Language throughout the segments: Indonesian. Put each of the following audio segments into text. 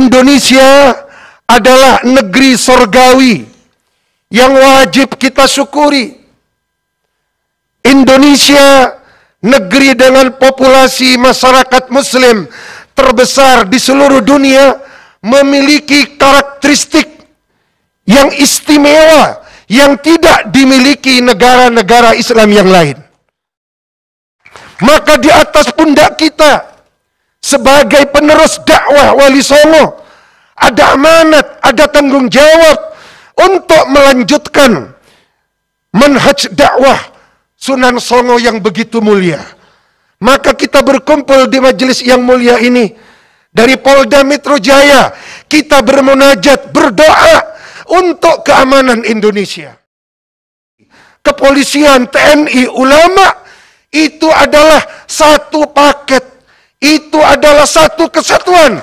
Indonesia adalah negeri sorgawi yang wajib kita syukuri. Indonesia, negeri dengan populasi masyarakat muslim terbesar di seluruh dunia, memiliki karakteristik yang istimewa yang tidak dimiliki negara-negara Islam yang lain. Maka di atas pundak kita sebagai penerus dakwah Wali Songo ada amanat, ada tanggung jawab untuk melanjutkan manhaj dakwah Sunan Songo yang begitu mulia. Maka kita berkumpul di majelis yang mulia ini. Dari Polda Metro Jaya kita bermunajat, berdoa untuk keamanan Indonesia. Kepolisian, TNI, ulama, itu adalah satu paket. Itu adalah satu kesatuan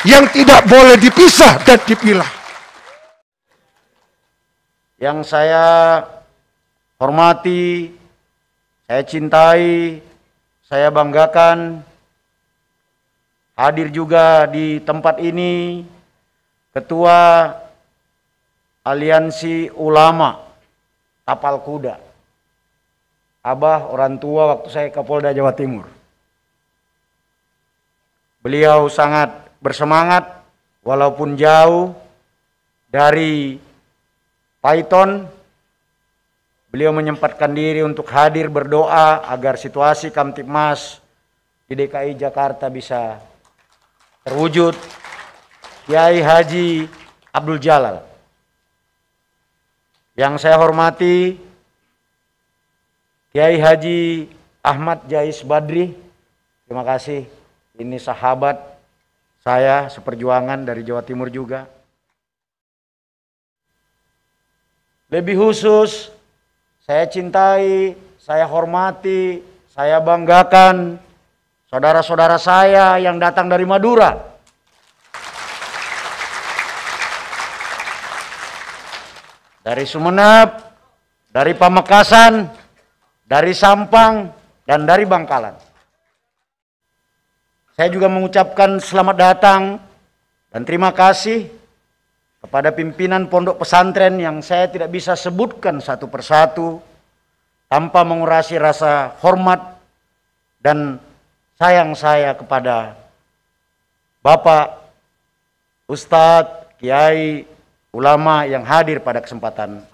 yang tidak boleh dipisah dan dipilah. Yang saya hormati, saya cintai, saya banggakan, hadir juga di tempat ini Ketua Aliansi Ulama Tapal Kuda, Abah orang tua waktu saya Kapolda Jawa Timur. Beliau sangat bersemangat walaupun jauh dari Python. Beliau menyempatkan diri untuk hadir berdoa agar situasi Kamtibmas di DKI Jakarta bisa terwujud. Kiai Haji Abdul Jalal. Yang saya hormati Kiai Haji Ahmad Jais Badri. Terima kasih. Ini sahabat saya seperjuangan dari Jawa Timur juga. Lebih khusus, saya cintai, saya hormati, saya banggakan saudara-saudara saya yang datang dari Madura. Dari Sumeneb, dari Pamekasan, dari Sampang, dan dari Bangkalan. Saya juga mengucapkan selamat datang dan terima kasih kepada pimpinan pondok pesantren yang saya tidak bisa sebutkan satu persatu tanpa mengurasi rasa hormat dan sayang saya kepada Bapak, Ustadz, Kiai, ulama yang hadir pada kesempatan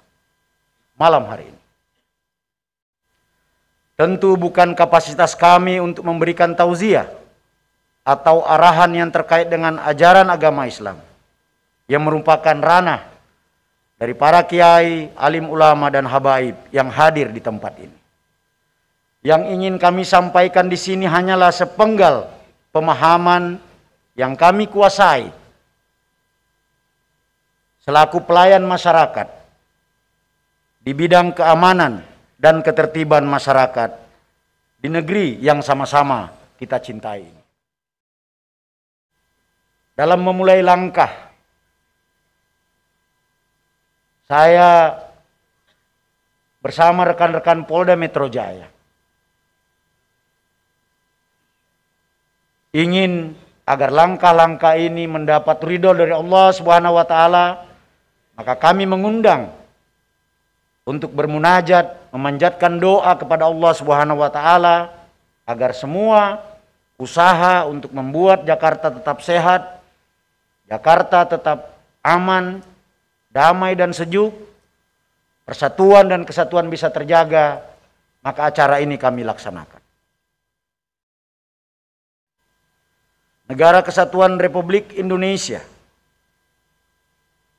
malam hari ini. Tentu bukan kapasitas kami untuk memberikan tauziah atau arahan yang terkait dengan ajaran agama Islam yang merupakan ranah dari para kiai, alim ulama dan habaib yang hadir di tempat ini. Yang ingin kami sampaikan di sini hanyalah sepenggal pemahaman yang kami kuasai selaku pelayan masyarakat di bidang keamanan dan ketertiban masyarakat di negeri yang sama-sama kita cintai ini. Dalam memulai langkah, saya bersama rekan-rekan Polda Metro Jaya ingin agar langkah-langkah ini mendapat ridho dari Allah Subhanahu wa taala, maka kami mengundang untuk bermunajat, memanjatkan doa kepada Allah Subhanahu wa taala agar semua usaha untuk membuat Jakarta tetap sehat, Jakarta tetap aman, damai dan sejuk, persatuan dan kesatuan bisa terjaga, maka acara ini kami laksanakan. Negara Kesatuan Republik Indonesia,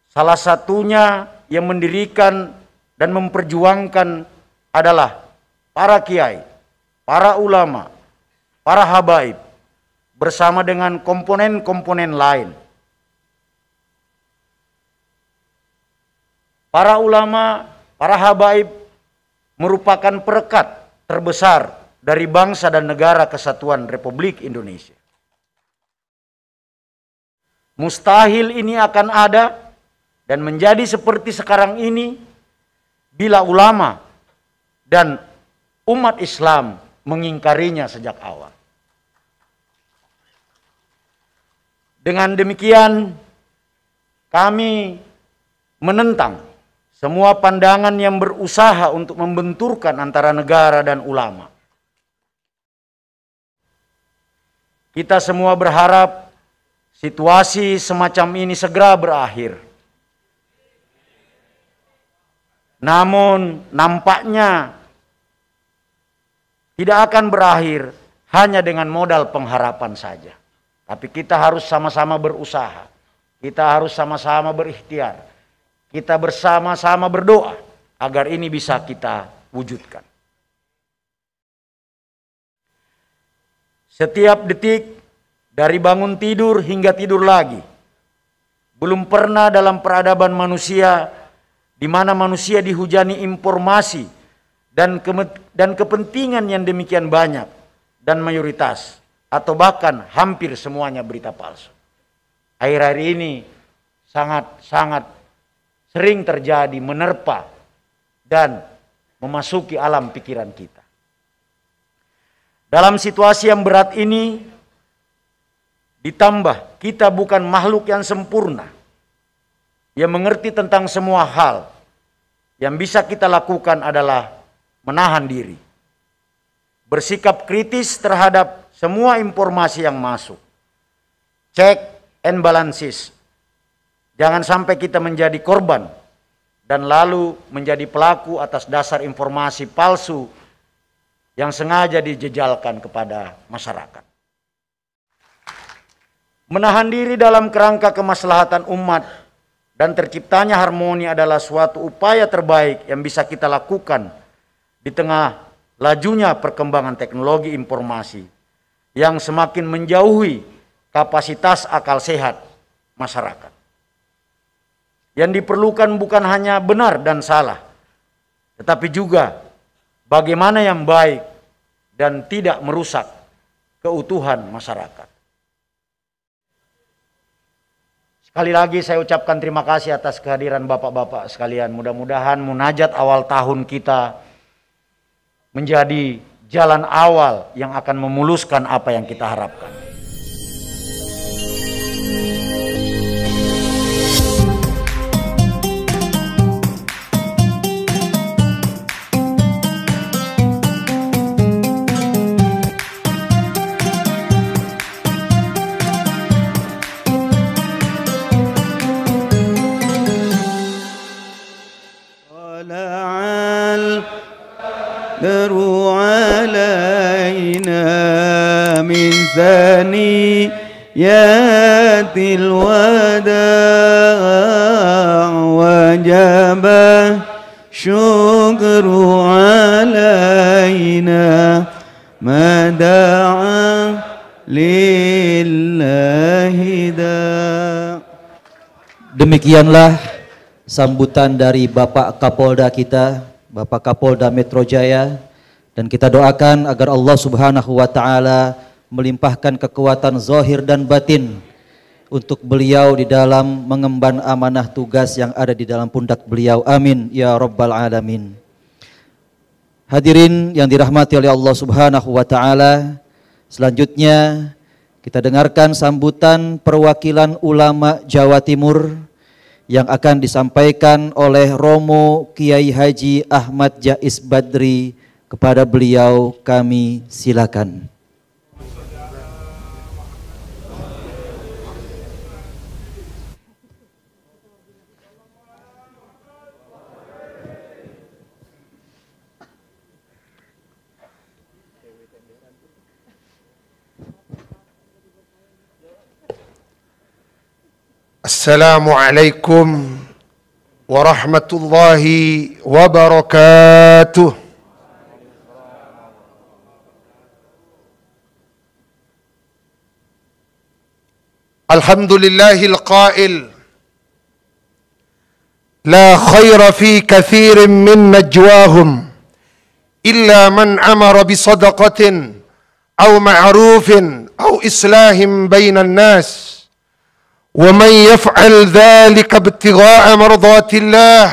salah satunya yang mendirikan dan memperjuangkan adalah para kiai, para ulama, para habaib, bersama dengan komponen-komponen lain. Para ulama, para habaib merupakan perekat terbesar dari bangsa dan negara Kesatuan Republik Indonesia. Mustahil ini akan ada dan menjadi seperti sekarang ini bila ulama dan umat Islam mengingkarinya sejak awal. Dengan demikian, kami menentang semua pandangan yang berusaha untuk membenturkan antara negara dan ulama. Kita semua berharap situasi semacam ini segera berakhir. Namun nampaknya tidak akan berakhir hanya dengan modal pengharapan saja. Tapi kita harus sama-sama berusaha. Kita harus sama-sama berikhtiar. Kita bersama-sama berdoa agar ini bisa kita wujudkan. Setiap detik dari bangun tidur hingga tidur lagi, belum pernah dalam peradaban manusia di mana manusia dihujani informasi dan kepentingan yang demikian banyak dan mayoritas, atau bahkan hampir semuanya berita palsu. Akhir-akhir ini sangat sering terjadi, menerpa dan memasuki alam pikiran kita. Dalam situasi yang berat ini, ditambah kita bukan makhluk yang sempurna, yang mengerti tentang semua hal. Yang bisa kita lakukan adalah menahan diri, bersikap kritis terhadap semua informasi yang masuk. Check and balances. Jangan sampai kita menjadi korban dan lalu menjadi pelaku atas dasar informasi palsu yang sengaja dijejalkan kepada masyarakat. Menahan diri dalam kerangka kemaslahatan umat dan terciptanya harmoni adalah suatu upaya terbaik yang bisa kita lakukan di tengah lajunya perkembangan teknologi informasi yang semakin menjauhi kapasitas akal sehat masyarakat. Yang diperlukan bukan hanya benar dan salah, tetapi juga bagaimana yang baik dan tidak merusak keutuhan masyarakat. Sekali lagi saya ucapkan terima kasih atas kehadiran bapak-bapak sekalian. Mudah-mudahan munajat awal tahun kita menjadi jalan awal yang akan memuluskan apa yang kita harapkan. ثنيات الوداع وجب الشكر علينا ما دعا لله داع. Demikianlah sambutan dari Bapak Kapolda kita, Bapak Kapolda Metro Jaya, dan kita doakan agar Allah Subhanahu wa taala melimpahkan kekuatan zahir dan batin untuk beliau di dalam mengemban amanah tugas yang ada di dalam pundak beliau. Amin ya rabbal alamin. Hadirin yang dirahmati oleh Allah Subhanahu wa taala, selanjutnya kita dengarkan sambutan perwakilan ulama Jawa Timur yang akan disampaikan oleh Romo Kiai Haji Ahmad Jais Badri. Kepada beliau kami silakan. Assalamualaikum warahmatullahi wabarakatuh. Alhamdulillahil qail la khaira fi kathirin min najwahum illa man amara bisadaqatin aw ma'rufin aw islahin bainan nas. ومن يفعل ذلك ابتغاء مرضات الله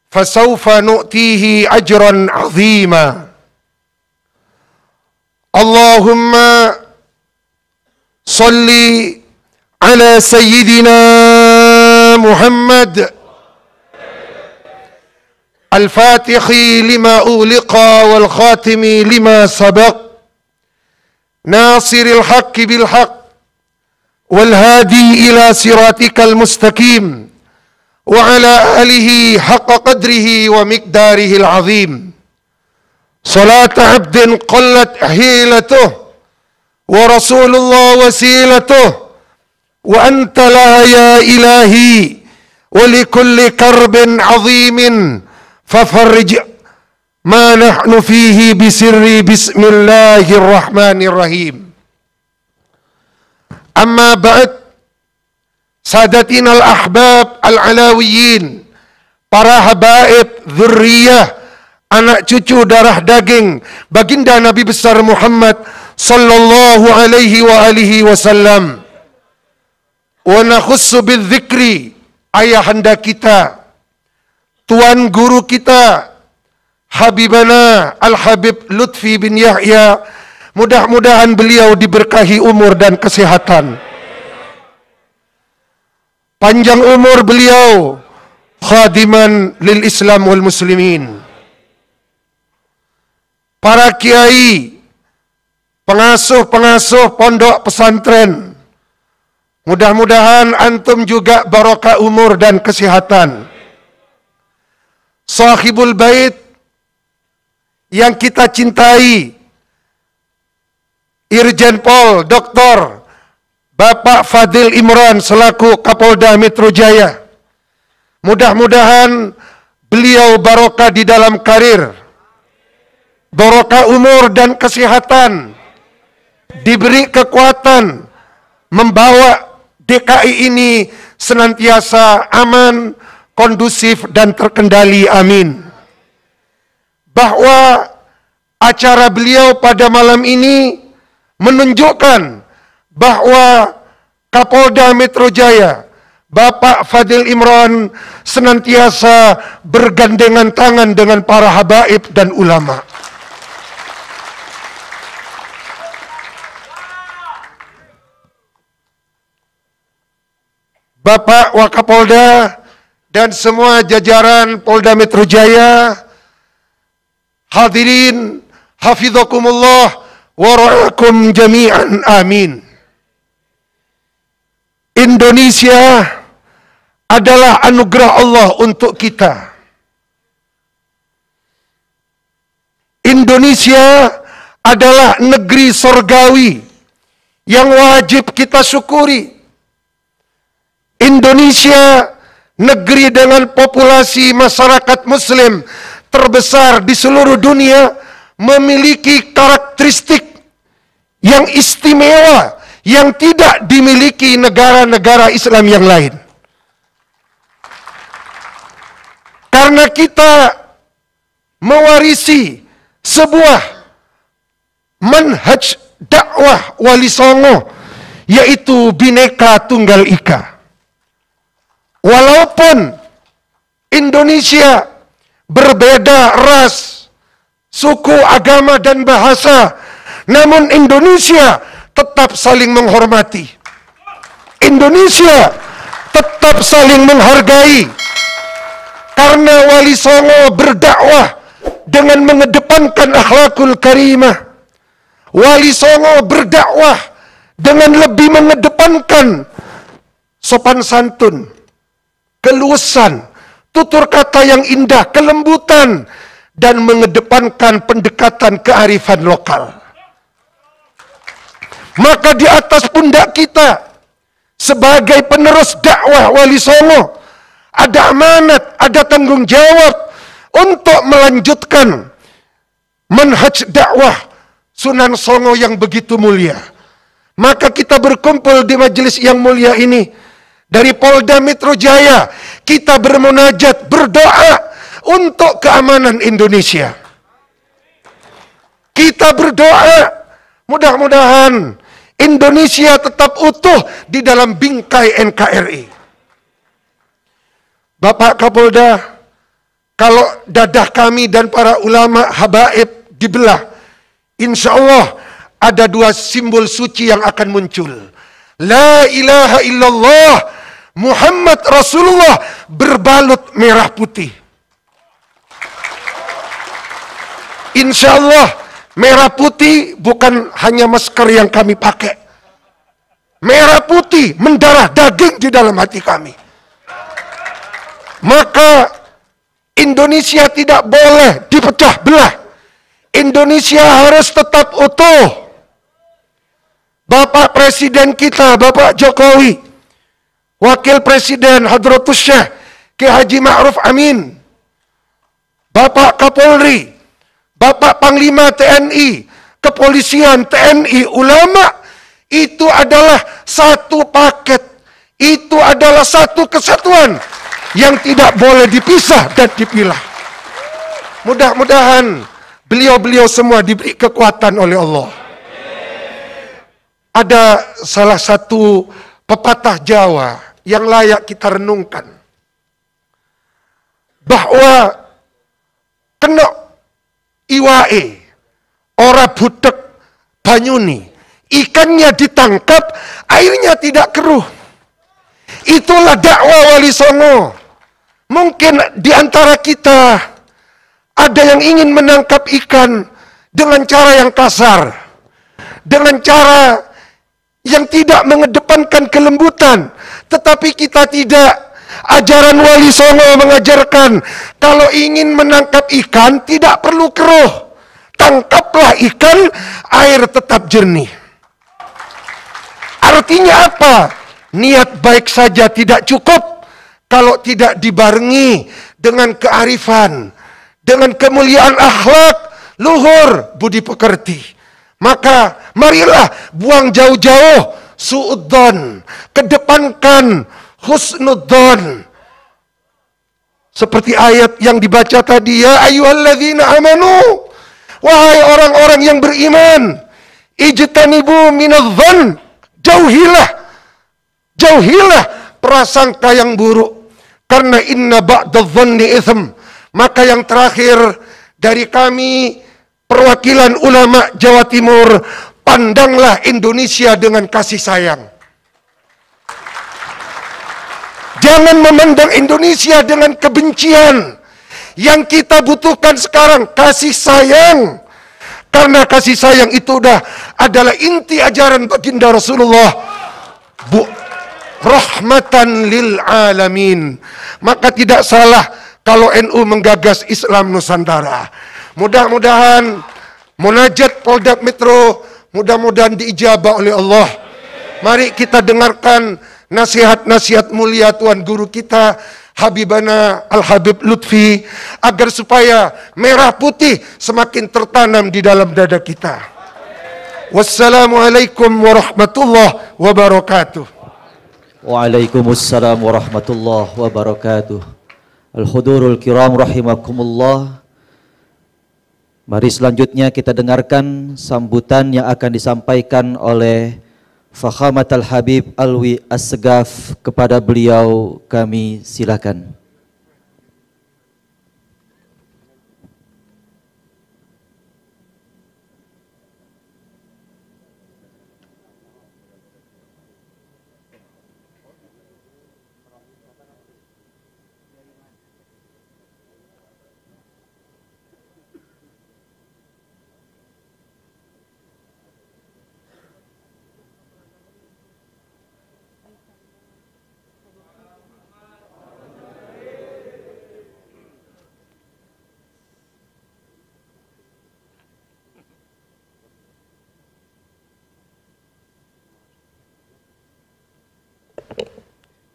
فسوف نؤتيه أجرا عظيما. اللهم صل على على سيدنا محمد الفاتح لما أغلق والخاتم لما سبق ناصر الحق بالحق والهادي إلى صراطك المستقيم وعلى آله حق قدره ومقداره العظيم صلاة عبد قلت حيلته ورسول الله وسيلته وأنت لا يا إلهي ولكل كرب عظيم ففرج ما نحن فيه بسر بسم الله الرحمن الرحيم أما بعد سادتنا الأحباب العلاويين para habaib dzurriyyah anak cucu darah daging baginda Nabi besar Muhammad sallallahu alaihi wa alihi wasallam wa nakhussu bidzikri ayahanda kita, tuan guru kita, Habibana Al-Habib Lutfi bin Yahya, mudah-mudahan beliau diberkahi umur dan kesehatan. Panjang umur beliau, khadiman lil Islam wal muslimin. Para kiai, pengasuh-pengasuh pondok pesantren, mudah-mudahan antum juga barokah umur dan kesehatan. Sahibul bait yang kita cintai, Irjen Pol Dr. Bapak Fadil Imran selaku Kapolda Metro Jaya. Mudah-mudahan beliau barokah di dalam karir, barokah umur dan kesehatan, diberi kekuatan membawa DKI ini senantiasa aman, kondusif dan terkendali, amin. Bahwa acara beliau pada malam ini menunjukkan bahwa Kapolda Metro Jaya Bapak Fadil Imran senantiasa bergandengan tangan dengan para habaib dan ulama. Bapak Wakapolda dan semua jajaran Polda Metro Jaya, hadirin hafizakumullah wa ra'akum jami'an, amin. Indonesia adalah anugerah Allah untuk kita. Indonesia adalah negeri surgawi yang wajib kita syukuri. Indonesia negeri dengan populasi masyarakat muslim terbesar di seluruh dunia, memiliki karakteristik yang istimewa yang tidak dimiliki negara-negara Islam yang lain. Karena kita mewarisi sebuah manhaj dakwah Wali Songo, yaitu Bhinneka Tunggal Ika. Walaupun Indonesia berbeda ras, suku, agama, dan bahasa, namun Indonesia tetap saling menghormati. Indonesia tetap saling menghargai. Karena Wali Songo berdakwah dengan mengedepankan akhlakul karimah. Wali Songo berdakwah dengan lebih mengedepankan sopan santun, keluasan, tutur kata yang indah, kelembutan, dan mengedepankan pendekatan kearifan lokal. Maka di atas pundak kita sebagai penerus dakwah Wali Songo ada amanat, ada tanggung jawab untuk melanjutkan manhaj dakwah Sunan Songo yang begitu mulia. Maka kita berkumpul di majelis yang mulia ini. Dari Polda Metro Jaya kita bermunajat, berdoa untuk keamanan Indonesia. Kita berdoa mudah-mudahan Indonesia tetap utuh di dalam bingkai NKRI. Bapak Kapolda, kalau dadah kami dan para ulama habaib dibelah, insya Allah ada dua simbol suci yang akan muncul. La ilaha illallah Muhammad Rasulullah berbalut merah putih. Insya Allah merah putih bukan hanya masker yang kami pakai. Merah putih mendarah daging di dalam hati kami. Maka Indonesia tidak boleh dipecah belah. Indonesia harus tetap utuh. Bapak Presiden kita, Bapak Jokowi, Wakil Presiden Hadratus Syekh Ki Haji Ma'ruf Amin, Bapak Kapolri, Bapak Panglima TNI, Kepolisian, TNI, ulama, itu adalah satu paket. Itu adalah satu kesatuan yang tidak boleh dipisah dan dipilah. Mudah-mudahan beliau-beliau semua diberi kekuatan oleh Allah. Ada salah satu pepatah Jawa yang layak kita renungkan. Bahwa kena iwae, ora budek banyuni, ikannya ditangkap, airnya tidak keruh. Itulah dakwah Wali Songo. Mungkin di antara kita ada yang ingin menangkap ikan dengan cara yang kasar, dengan cara yang tidak mengedepankan kelembutan, tetapi kita tidak. Ajaran Wali Songo mengajarkan kalau ingin menangkap ikan tidak perlu keruh. Tangkaplah ikan, air tetap jernih. Artinya apa? Niat baik saja tidak cukup kalau tidak dibarengi dengan kearifan, dengan kemuliaan akhlak, luhur, budi pekerti. Maka marilah buang jauh-jauh suudzon, kedepankan husnudzon. Seperti ayat yang dibaca tadi, ya ayyuhalladzina amanu, wahai orang-orang yang beriman, ijtanibu minadh-dhon, jauhilah prasangka yang buruk, karena inna ba'dadh-dhonni itsm. Maka yang terakhir dari kami perwakilan ulama Jawa Timur, pandanglah Indonesia dengan kasih sayang. Jangan memandang Indonesia dengan kebencian. Yang kita butuhkan sekarang kasih sayang. Karena kasih sayang itu adalah inti ajaran baginda Rasulullah. Rahmatan lil alamin. Maka tidak salah kalau NU menggagas Islam Nusantara. Mudah-mudahan munajat Polda Metro mudah-mudahan diijabah oleh Allah. Mari kita dengarkan nasihat-nasihat mulia Tuan Guru kita Habibana Al-Habib Lutfi, agar supaya merah putih semakin tertanam di dalam dada kita. Wassalamualaikum warahmatullahi wabarakatuh. Waalaikumsalam warahmatullahi wabarakatuh. Al-hudurul kiram rahimakumullah. Mari selanjutnya kita dengarkan sambutan yang akan disampaikan oleh Fakhamat Al-Habib Alwi As-Segaf. Kepada beliau kami silakan.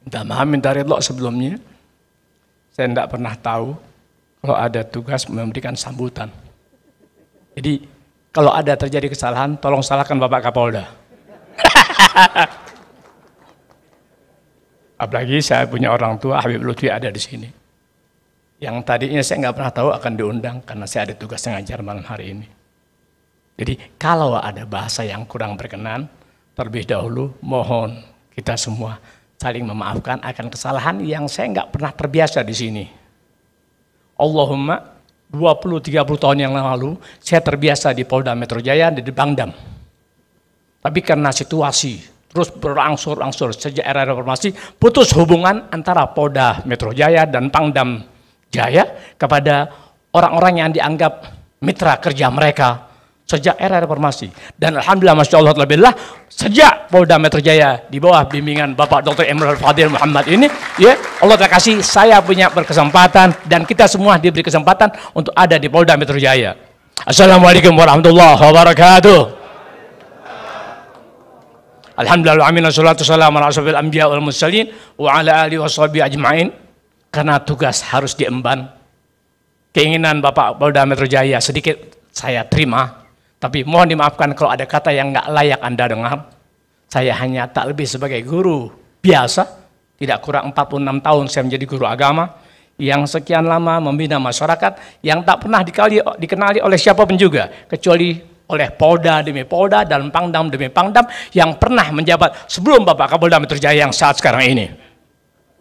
Minta maaf, minta ridho sebelumnya. Saya tidak pernah tahu kalau ada tugas memberikan sambutan. Jadi kalau ada terjadi kesalahan, tolong salahkan Bapak Kapolda. Apalagi saya punya orang tua, Habib Lutfi ada di sini. Yang tadinya saya nggak pernah tahu akan diundang karena saya ada tugas ngajar malam hari ini. Jadi kalau ada bahasa yang kurang berkenan, terlebih dahulu mohon kita semua saling memaafkan akan kesalahan yang saya nggak pernah terbiasa di sini. Allahumma 20-30 tahun yang lalu saya terbiasa di Polda Metro Jaya di Bangdam. Tapi karena situasi terus berangsur-angsur sejak era reformasi, putus hubungan antara Polda Metro Jaya dan Pangdam Jaya kepada orang-orang yang dianggap mitra kerja mereka sejak era reformasi. Dan alhamdulillah, masya Allah, sejak Polda Metro Jaya di bawah bimbingan Bapak Dr. Emrul Fadil Muhammad ini, ya Allah terkasih, saya punya berkesempatan dan kita semua diberi kesempatan untuk ada di Polda Metro Jaya. Assalamualaikum warahmatullahi wabarakatuh. Alhamdulillah, amin, wassalatu wassalamu ala asyrofil anbiya wal mursalin wa ala alihi washabihi ajma'in. Karena tugas harus diemban. Keinginan Bapak Polda Metro Jaya sedikit saya terima, tapi mohon dimaafkan kalau ada kata yang nggak layak Anda dengar. Saya hanya tak lebih sebagai guru biasa, tidak kurang 46 tahun saya menjadi guru agama, yang sekian lama membina masyarakat, yang tak pernah dikenali oleh siapapun juga, kecuali oleh Polda demi Polda dan Pangdam demi Pangdam yang pernah menjabat sebelum Bapak Kapolda Metro Jaya yang saat sekarang ini.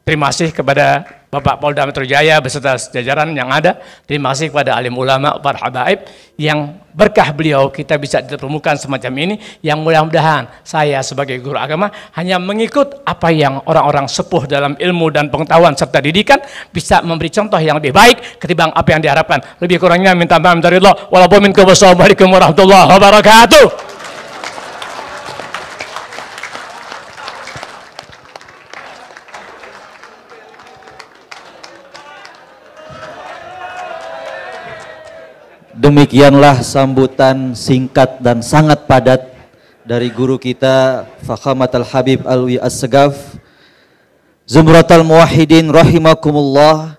Terima kasih kepada Bapak Polda Metro Jaya beserta jajaran yang ada. Terima kasih kepada alim ulama, para habaib, yang berkah beliau kita bisa dipertemukan semacam ini, yang mudah-mudahan saya sebagai guru agama hanya mengikut apa yang orang-orang sepuh dalam ilmu dan pengetahuan serta didikan, bisa memberi contoh yang lebih baik ketimbang apa yang diharapkan. Lebih kurangnya minta maaf dari Allah. Wassalamualaikum warahmatullahi wabarakatuh. Demikianlah sambutan singkat dan sangat padat dari guru kita Fakhamat Al-Habib Alwi As-Segaf. Zumratal Muwahhidin rahimakumullah.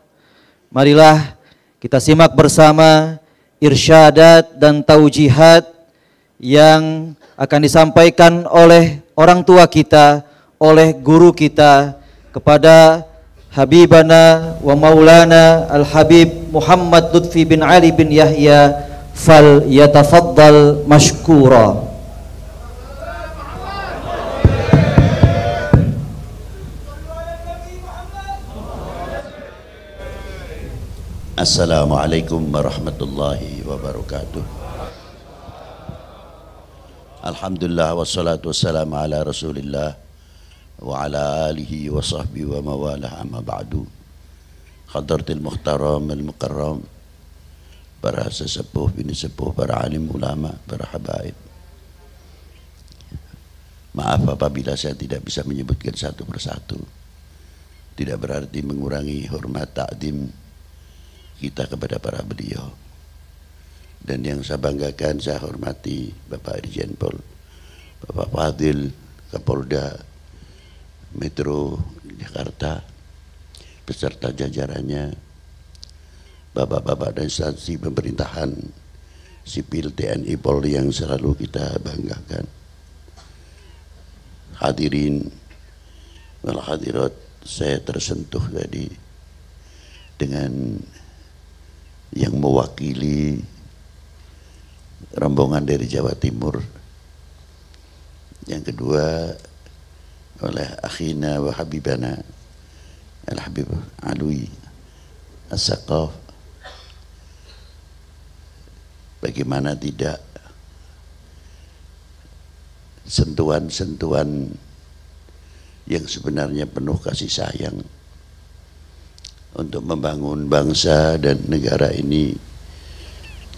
Marilah kita simak bersama irsyadat dan taujihat yang akan disampaikan oleh orang tua kita, oleh guru kita kepada Habibana wa Maulana Al-Habib Muhammad Lutfi bin Ali bin Yahya, fal yatafaddal mashkura. Assalamualaikum warahmatullahi wabarakatuh. Alhamdulillah wassalatu wassalamu ala Rasulillah wa ala alihi wa sahbihi wa mawalah, amma ba'du. Hadratil muhtaram al-mukarram, para sesepuh, bini sepuh, para alim ulama, para habaib. Maaf apabila saya tidak bisa menyebutkan satu persatu. Tidak berarti mengurangi hormat ta'zim kita kepada para beliau. Dan yang saya banggakan, saya hormati Bapak Irjen Pol, Bapak Fadil Kapolda Metro Jakarta beserta jajarannya, bapak-bapak dan instansi pemerintahan sipil TNI Polri yang selalu kita banggakan. Hadirin wal hadirat, saya tersentuh tadi dengan yang mewakili rombongan dari Jawa Timur. Yang kedua oleh akhina wa habibana Al-Habib Alwi As-Segaf. Bagaimana tidak sentuhan-sentuhan yang sebenarnya penuh kasih sayang untuk membangun bangsa dan negara ini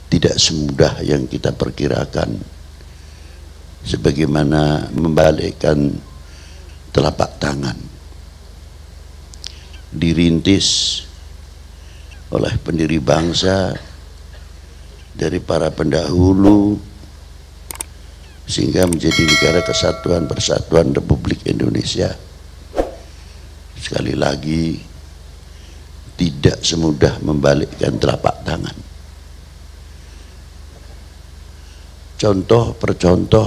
tidak semudah yang kita perkirakan, sebagaimana membalikkan telapak tangan, dirintis oleh pendiri bangsa dari para pendahulu sehingga menjadi negara kesatuan persatuan Republik Indonesia. Sekali lagi, tidak semudah membalikkan telapak tangan. Contoh per contoh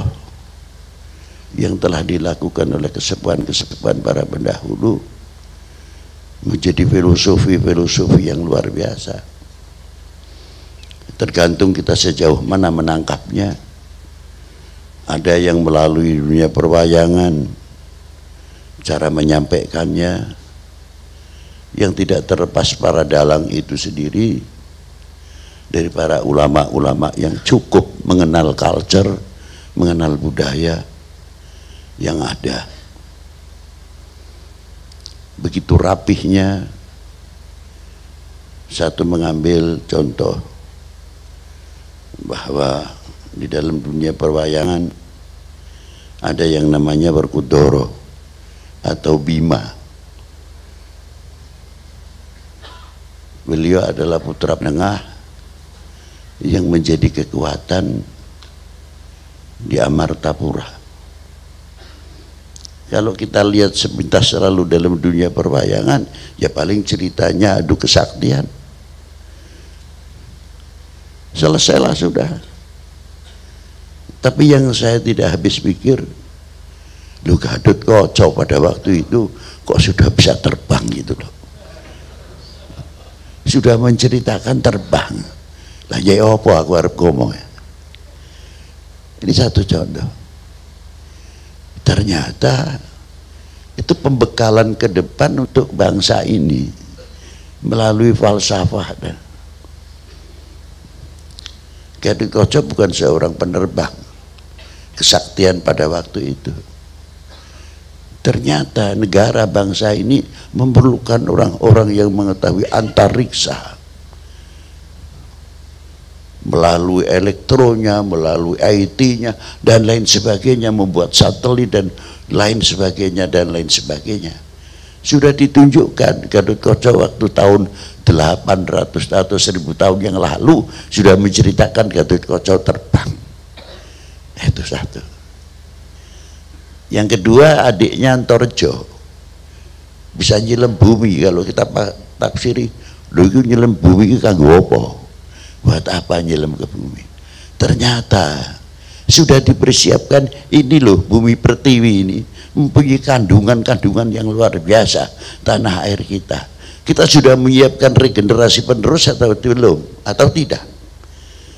yang telah dilakukan oleh kesepuhan-kesepuhan para pendahulu menjadi filosofi-filosofi yang luar biasa. Tergantung kita sejauh mana menangkapnya. Ada yang melalui dunia perwayangan, cara menyampaikannya yang tidak terlepas para dalang itu sendiri, dari para ulama-ulama yang cukup mengenal culture, mengenal budaya, yang ada. Begitu rapihnya. Satu mengambil contoh bahwa di dalam dunia perwayangan ada yang namanya Werkudara atau Bima. Beliau adalah putra menengah yang menjadi kekuatan di Amartapura. Kalau kita lihat sepintas selalu dalam dunia perwayangan, ya paling ceritanya adu kesaktian. Selesailah sudah. Tapi yang saya tidak habis pikir, lu Gathotkaca pada waktu itu kok sudah bisa terbang gitu loh. Sudah menceritakan terbang. Lah ya apa aku harap ngomong ya. Ini satu contoh. Ternyata itu pembekalan ke depan untuk bangsa ini melalui falsafah. Gathotkaca bukan seorang penerbang kesaktian pada waktu itu. Ternyata negara bangsa ini memerlukan orang-orang yang mengetahui antariksa melalui elektronya, melalui IT-nya dan lain sebagainya, membuat satelit dan lain sebagainya dan lain sebagainya. Sudah ditunjukkan Gathotkaca waktu tahun 800 atau 1000 tahun yang lalu sudah menceritakan Gathotkaca terbang. Itu satu. Yang kedua, adiknya Antareja bisa nyilem bumi. Kalau kita tafsiri, lho itu nyilem bumi itu kanggo apa? Buat apa nyilem ke bumi? Ternyata sudah dipersiapkan. Ini loh bumi pertiwi ini mempunyai kandungan-kandungan yang luar biasa tanah air kita. Kita sudah menyiapkan regenerasi penerus atau belum? Atau tidak?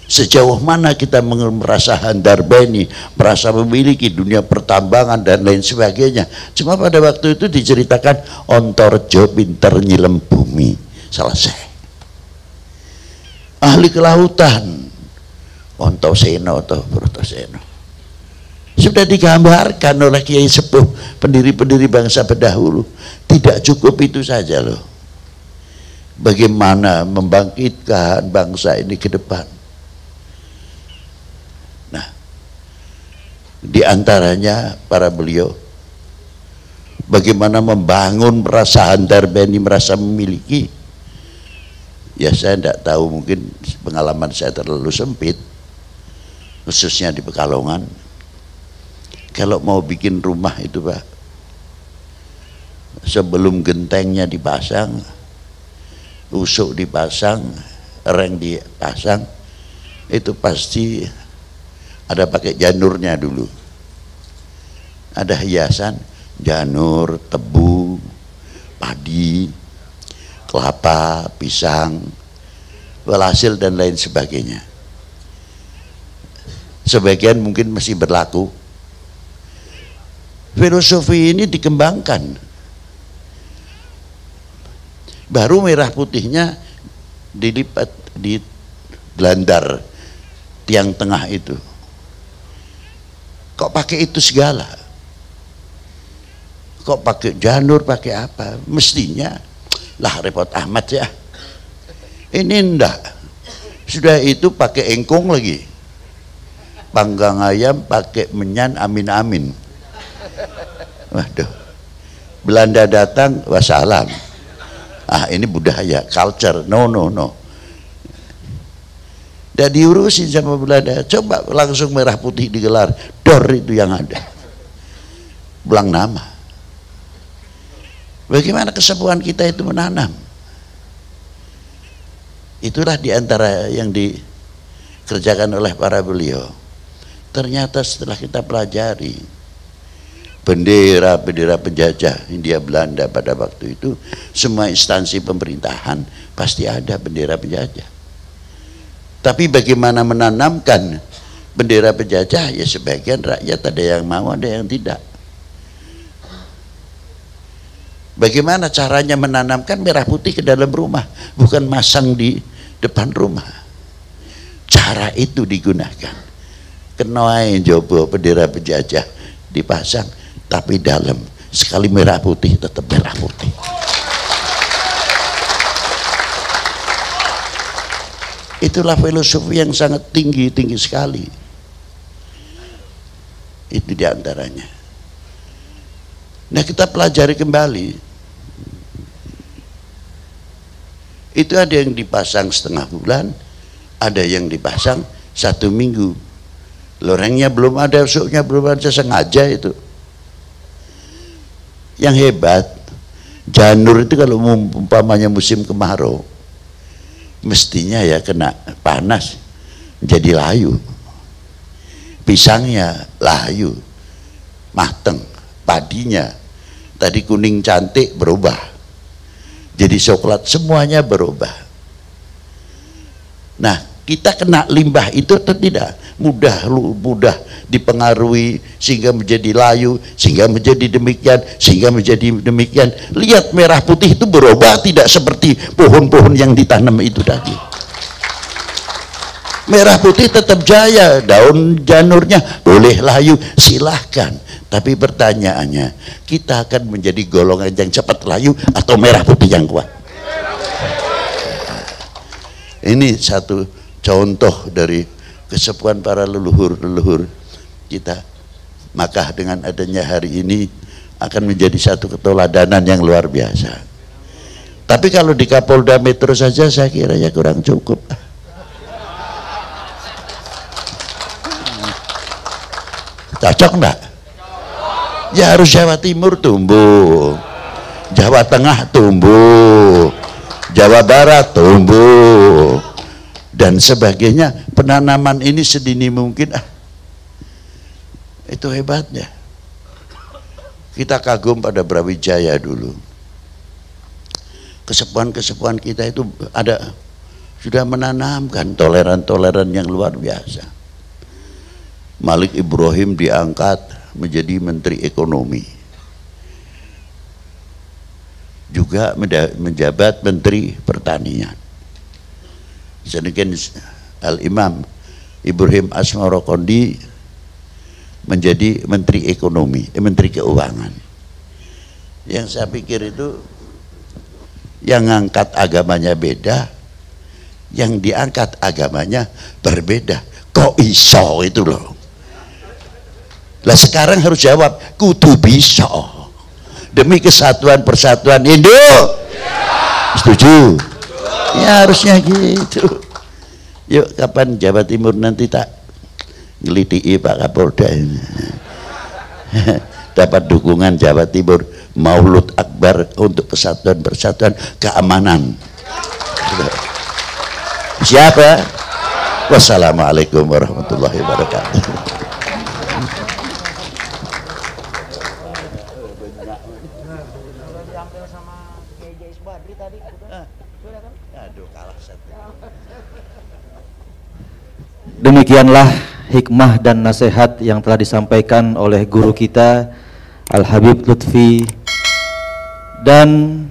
Sejauh mana kita merasa handarbani, merasa memiliki dunia pertambangan dan lain sebagainya. Cuma pada waktu itu diceritakan Antareja pinter nyilem bumi. Selesai. Ahli kelautan Antasena atau Bratasena sudah digambarkan oleh kiai sepuh pendiri-pendiri bangsa pendahulu. Tidak cukup itu saja loh. Bagaimana membangkitkan bangsa ini ke depan. Di antaranya para beliau bagaimana membangun rasa handarbani, merasa memiliki. Ya saya tidak tahu, mungkin pengalaman saya terlalu sempit, khususnya di Pekalongan. Kalau mau bikin rumah itu Pak, sebelum gentengnya dipasang, usuk dipasang, reng dipasang, itu pasti ada pakai janurnya dulu. Ada hiasan janur, tebu, padi, kelapa, pisang, walhasil dan lain sebagainya. Sebagian mungkin masih berlaku. Filosofi ini dikembangkan. Baru merah putihnya dilipat di gelandar tiang tengah itu. Kok pakai itu segala? Kok pakai janur, pakai apa? Mestinya lah repot amat ya. Ini enggak. Sudah itu pakai engkong lagi. Panggang ayam pakai menyan, amin-amin. Waduh. Belanda datang, wassalam. Ah ini budaya, culture. No. Dan diurusin sama Belanda. Coba langsung merah putih digelar. Dor itu yang ada. Belang nama. Bagaimana kesepuhan kita itu menanam? Itulah diantara yang dikerjakan oleh para beliau. Ternyata setelah kita pelajari bendera-bendera penjajah Hindia Belanda pada waktu itu, semua instansi pemerintahan pasti ada bendera penjajah. Tapi bagaimana menanamkan bendera penjajah? Ya sebagian rakyat ada yang mau, ada yang tidak. Bagaimana caranya menanamkan merah putih ke dalam rumah, bukan masang di depan rumah. Cara itu digunakan. Kenoi jobo bendera penjajah dipasang tapi dalam. Sekali merah putih tetap merah putih. Itulah filosofi yang sangat tinggi sekali. Itu diantaranya. Nah, kita pelajari kembali. Itu ada yang dipasang setengah bulan, ada yang dipasang 1 minggu. Lorengnya belum ada, usuknya belum ada, sengaja itu. Yang hebat, janur itu kalau umpamanya musim kemarau, mestinya ya kena panas, jadi layu. Pisangnya layu, mateng. Padinya tadi kuning cantik berubah jadi coklat, semuanya berubah. Nah, kita kena limbah itu atau tidak? Mudah dipengaruhi sehingga menjadi layu, sehingga menjadi demikian, sehingga menjadi demikian. Lihat merah putih itu berubah, tidak seperti pohon-pohon yang ditanam itu tadi. Merah putih tetap jaya, daun janurnya boleh layu, silahkan. Tapi pertanyaannya, kita akan menjadi golongan yang cepat layu atau merah putih yang kuat? Ini satu contoh dari kesepuhan para leluhur-leluhur kita. Maka dengan adanya hari ini akan menjadi satu keteladanan yang luar biasa. Tapi kalau di Kapolda Metro saja saya kira ya kurang cukup. Cocok enggak? Ya harus Jawa Timur tumbuh, Jawa Tengah tumbuh, Jawa Barat tumbuh, dan sebagainya. Penanaman ini sedini mungkin. Itu hebatnya. Kita kagum pada Brawijaya dulu. Kesepuhan-kesepuhan kita itu ada, sudah menanamkan toleran-toleran yang luar biasa. Malik Ibrahim diangkat menjadi Menteri Ekonomi, juga menjabat Menteri Pertanian. Sedangkan Al-Imam Ibrahim Asmara Kondi menjadi Menteri Ekonomi, Menteri Keuangan. Yang saya pikir itu yang ngangkat agamanya beda, yang diangkat agamanya berbeda. Kok iso itu loh? Lah sekarang harus jawab, kudu bisa demi kesatuan persatuan Indo. Setuju? Ya harusnya gitu. Yuk, kapan Jawa Timur nanti tak ngelitiki Pak Kapolda ini. Dapat dukungan Jawa Timur, Maulud Akbar untuk kesatuan persatuan keamanan. Siapa? Wassalamualaikum warahmatullahi wabarakatuh. Demikianlah hikmah dan nasihat yang telah disampaikan oleh guru kita Al-Habib Lutfi. Dan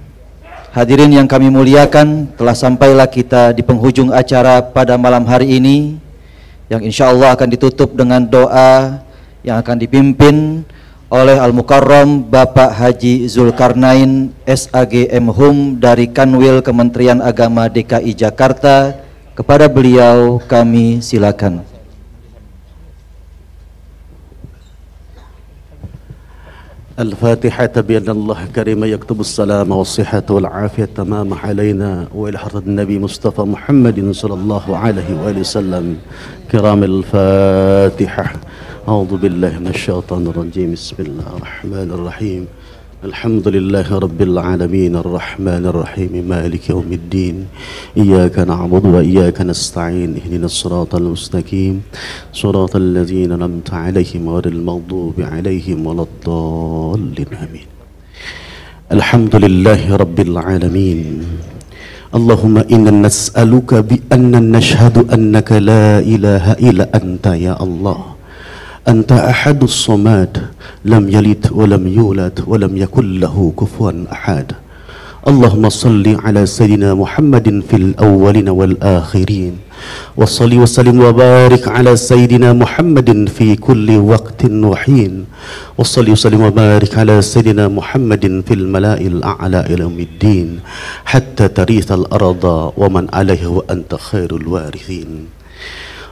hadirin yang kami muliakan, telah sampailah kita di penghujung acara pada malam hari ini, yang insya Allah akan ditutup dengan doa yang akan dipimpin oleh Al-Mukarram Bapak Haji Zulkarnain SAG M.Hum dari Kanwil Kementerian Agama DKI Jakarta. Kepada beliau kami silakan. الفاتحة بأن الله كريم يكتب السلام والصحة والعافية تمام علينا وإلى حضرة النبي مصطفى محمد صلى الله عليه وآله وسلم. كرام الفاتحة. أعوذ بالله من الشيطان الرجيم. بسم الله الرحمن الرحيم. الحمد لله رب العالمين الرحمن الرحيم مالك يوم الدين إياك نعبد وإياك نستعين اهدنا الصراط المستقيم صراط الذين أنعمت عليهم غير المغضوب عليهم ولا الضالين آمين. الحمد لله رب العالمين. اللهم إنا نسألك بأن نشهد أنك لا إله إلا أنت يا الله. أنت أحد الصمد لم يلد ولم يولد ولم يكن له كفوا أحد. اللهم صل على سيدنا محمد في الأولين والآخرين وصل وسلم وبارك على سيدنا محمد في كل وقت وحين وصل وسلم وبارك على سيدنا محمد في الملاء الأعلى إلى يوم الدين حتى ترث الأرض ومن عليها وأنت خير الوارثين.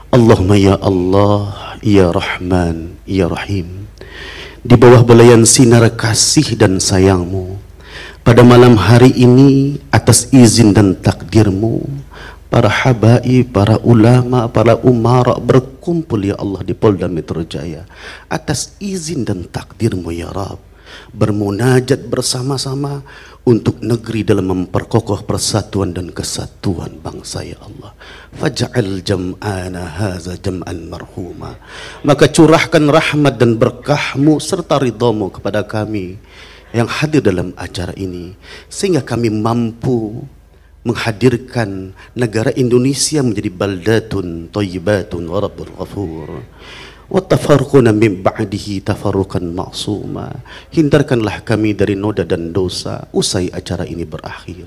اللهم ya Allah, ya Rahman, ya Rahim, di bawah belayan sinar kasih dan sayangmu pada malam hari ini, atas izin dan takdirmu, para habaib, para ulama, para umara berkumpul ya Allah di Polda Metro Jaya. Atas izin dan takdirmu ya Rabb, bermunajat bersama-sama untuk negeri dalam memperkokoh persatuan dan kesatuan bangsa ya Allah. Faj'al jam'ana haza jam'an marhuma. Maka curahkan rahmat dan berkahmu serta ridhamu kepada kami yang hadir dalam acara ini, sehingga kami mampu menghadirkan negara Indonesia menjadi baldatun thayyibatun wa rabbul ghafur wa tafarruquna min ba'dihi tafarruqan ma'suma. Hindarkanlah kami dari noda dan dosa usai acara ini berakhir.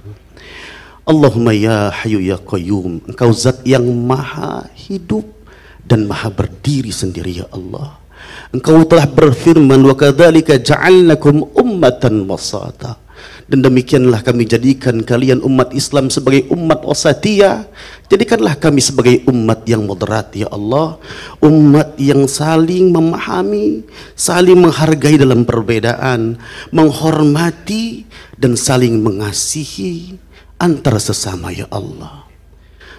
Allahumma ya Hayyu ya Qayyum, Engkau zat yang maha hidup dan maha berdiri sendiri ya Allah. Engkau telah berfirman, wa kadzalika ja'alnakum ummatan wasata, dan demikianlah kami jadikan kalian umat Islam sebagai umat wasatiyah. Jadikanlah kami sebagai umat yang moderat ya Allah, umat yang saling memahami, saling menghargai dalam perbedaan, menghormati dan saling mengasihi antara sesama ya Allah.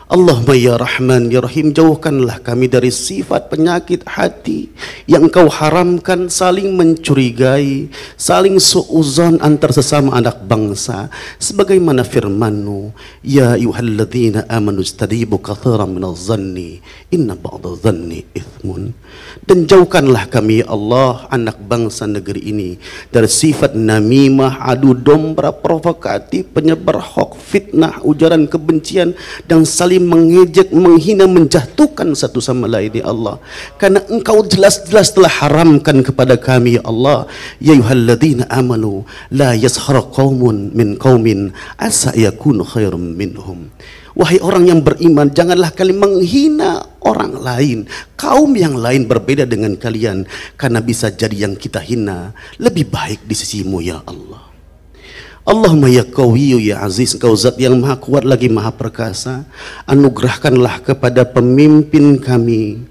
Allahumma ya Rahman ya Rahim, jauhkanlah kami dari sifat penyakit hati yang Engkau haramkan, saling mencurigai, saling suuzon antar sesama anak bangsa, sebagaimana firman-Mu, ya ayyuhalladzina amanu istadibu katsiran minadh dhanni inna ba'dadh dhanni itsmun. Dan jauhkanlah kami ya Allah, anak bangsa negeri ini, dari sifat namimah, adu domba, provokatif, penyebar hoax, fitnah, ujaran kebencian, dan saling mengejek, menghina, menjatuhkan satu sama lain ya Allah. Karena Engkau jelas-jelas telah haramkan kepada kami ya Allah, ya ayyuhalladzina amanu la yaskhar qaumun min qaumin asa yakunu khairum minhum. Wahai orang yang beriman, janganlah kalian menghina orang lain, kaum yang lain berbeda dengan kalian, karena bisa jadi yang kita hina lebih baik di sisimu ya Allah. Allahumma ya Qawiyyu ya Aziz, Engkau zat yang maha kuat lagi maha perkasa, anugerahkanlah kepada pemimpin kami,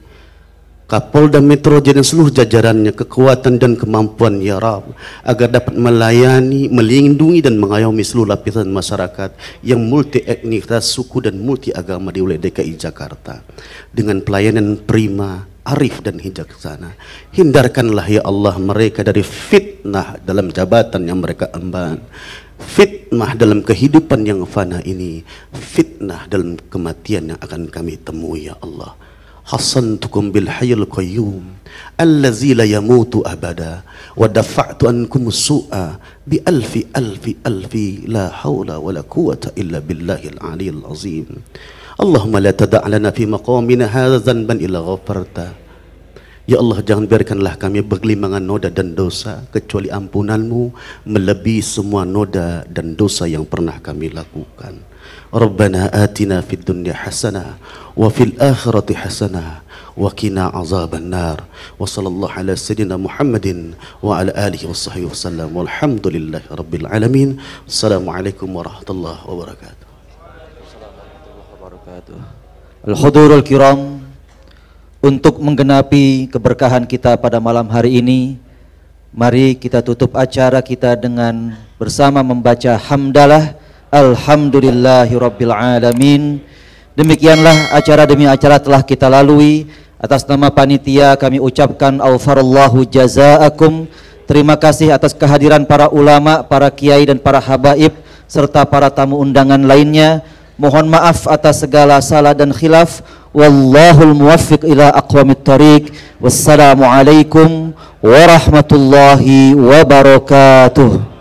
Kapolda Metro Jaya dan seluruh jajarannya, kekuatan dan kemampuan ya Rabb, agar dapat melayani, melindungi dan mengayomi seluruh lapisan masyarakat yang multi etnis, suku dan multi agama di wilayah DKI Jakarta dengan pelayanan prima, arif dan bijaksana. Hindarkanlah ya Allah mereka dari fitnah dalam jabatan yang mereka emban, fitnah dalam kehidupan yang fana ini, fitnah dalam kematian yang akan kami temui ya Allah. Hasantukum bil hayyil qayyum allazi la yamutu abada wa dafa'tu ankum su'a bi alfi la haula wa la quwwata illa billahil aliyyil azim. Allahumma la tada' lana fi maqamina hadza dhanban illa ghafarta. Ya Allah, jangan biarkanlah kami bergelimpangan noda dan dosa kecuali ampunan-Mu melebihi semua noda dan dosa yang pernah kami lakukan. Rabbana atina fid dunya hasanah wa fil akhirati hasanah wa qina azaban nar. Wa sallallahu ala sayyidina Muhammadin wa ala alihi washabbihi wasallam. Walhamdulillahi rabbil alamin. Assalamualaikum warahmatullahi wabarakatuh. Al-Hudurul Kiram, untuk menggenapi keberkahan kita pada malam hari ini, mari kita tutup acara kita dengan bersama membaca hamdalah Alhamdulillahi Rabbil Alamin. Demikianlah acara demi acara telah kita lalui. Atas nama panitia kami ucapkan Alfarallahu jazaakum. Terima kasih atas kehadiran para ulama, para kiai dan para habaib serta para tamu undangan lainnya. Mohon maaf atas segala salah dan khilaf. Wallahul muwaffiq ila aqwamit thariq. Wassalamualaikum warahmatullahi wabarakatuh.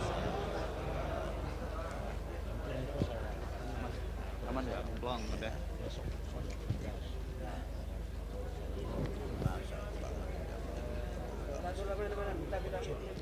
Kita